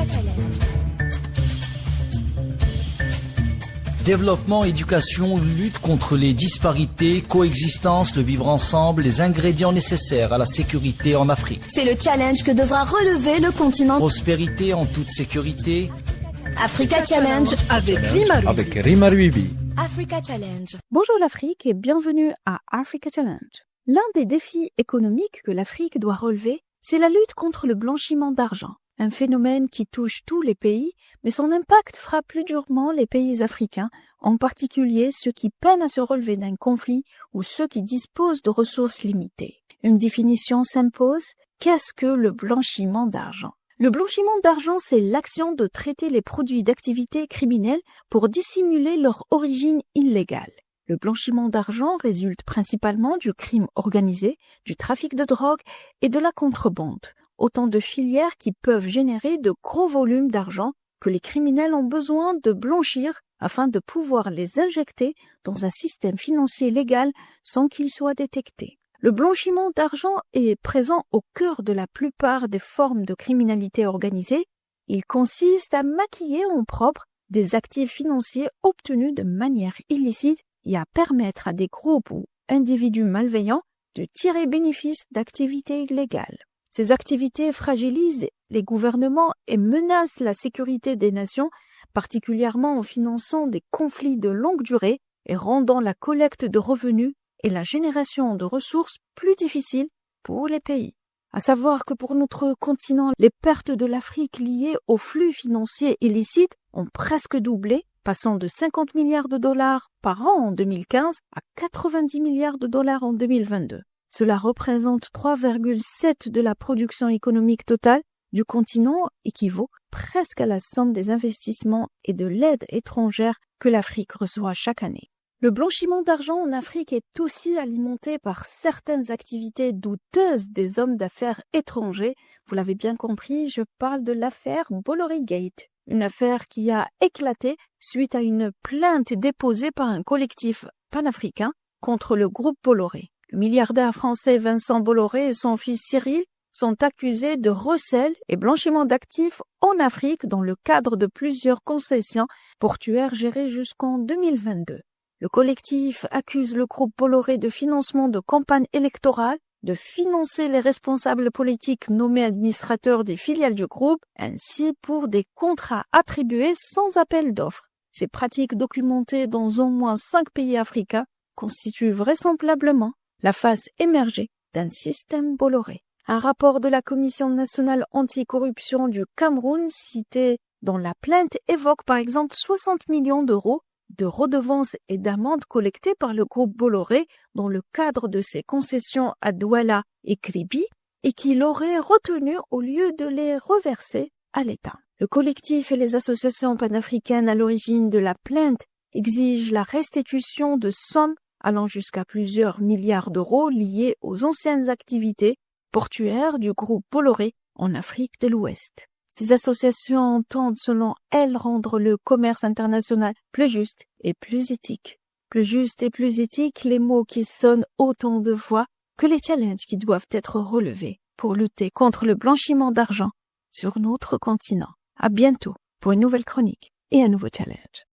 Challenge. Développement, éducation, lutte contre les disparités, coexistence, le vivre ensemble, les ingrédients nécessaires à la sécurité en Afrique. C'est le challenge que devra relever le continent. Prospérité en toute sécurité. Africa Challenge avec Rima Ruibi. Africa Challenge. Bonjour l'Afrique et bienvenue à Africa Challenge. L'un des défis économiques que l'Afrique doit relever, c'est la lutte contre le blanchiment d'argent. Un phénomène qui touche tous les pays, mais son impact frappe plus durement les pays africains, en particulier ceux qui peinent à se relever d'un conflit ou ceux qui disposent de ressources limitées. Une définition s'impose, qu'est-ce que le blanchiment d'argent ? Le blanchiment d'argent, c'est l'action de traiter les produits d'activité criminelle pour dissimuler leur origine illégale. Le blanchiment d'argent résulte principalement du crime organisé, du trafic de drogue et de la contrebande. Autant de filières qui peuvent générer de gros volumes d'argent que les criminels ont besoin de blanchir afin de pouvoir les injecter dans un système financier légal sans qu'ils soient détectés. Le blanchiment d'argent est présent au cœur de la plupart des formes de criminalité organisée. Il consiste à maquiller en propre des actifs financiers obtenus de manière illicite et à permettre à des groupes ou individus malveillants de tirer bénéfice d'activités illégales. Ces activités fragilisent les gouvernements et menacent la sécurité des nations, particulièrement en finançant des conflits de longue durée et rendant la collecte de revenus et la génération de ressources plus difficiles pour les pays. À savoir que pour notre continent, les pertes de l'Afrique liées aux flux financiers illicites ont presque doublé, passant de 50 milliards de dollars par an en 2015 à 90 milliards de dollars en 2022. Cela représente 3,7% de la production économique totale du continent, équivaut presque à la somme des investissements et de l'aide étrangère que l'Afrique reçoit chaque année. Le blanchiment d'argent en Afrique est aussi alimenté par certaines activités douteuses des hommes d'affaires étrangers. Vous l'avez bien compris, je parle de l'affaire Bolloré Gate, une affaire qui a éclaté suite à une plainte déposée par un collectif panafricain contre le groupe Bolloré. Le milliardaire français Vincent Bolloré et son fils Cyril sont accusés de recel et blanchiment d'actifs en Afrique dans le cadre de plusieurs concessions portuaires gérées jusqu'en 2022. Le collectif accuse le groupe Bolloré de financement de campagnes électorales, de financer les responsables politiques nommés administrateurs des filiales du groupe, ainsi pour des contrats attribués sans appel d'offres. Ces pratiques documentées dans au moins 5 pays africains constituent vraisemblablement la face émergée d'un système Bolloré. Un rapport de la Commission nationale anticorruption du Cameroun cité dans la plainte évoque par exemple 60 millions d'euros de redevances et d'amendes collectées par le groupe Bolloré dans le cadre de ses concessions à Douala et Kribi et qu'il aurait retenu au lieu de les reverser à l'État. Le collectif et les associations panafricaines à l'origine de la plainte exigent la restitution de sommes allant jusqu'à plusieurs milliards d'euros liés aux anciennes activités portuaires du groupe Bolloré en Afrique de l'Ouest. Ces associations entendent, selon elles, rendre le commerce international plus juste et plus éthique. Plus juste et plus éthique, les mots qui sonnent autant de fois que les challenges qui doivent être relevés pour lutter contre le blanchiment d'argent sur notre continent. À bientôt pour une nouvelle chronique et un nouveau challenge.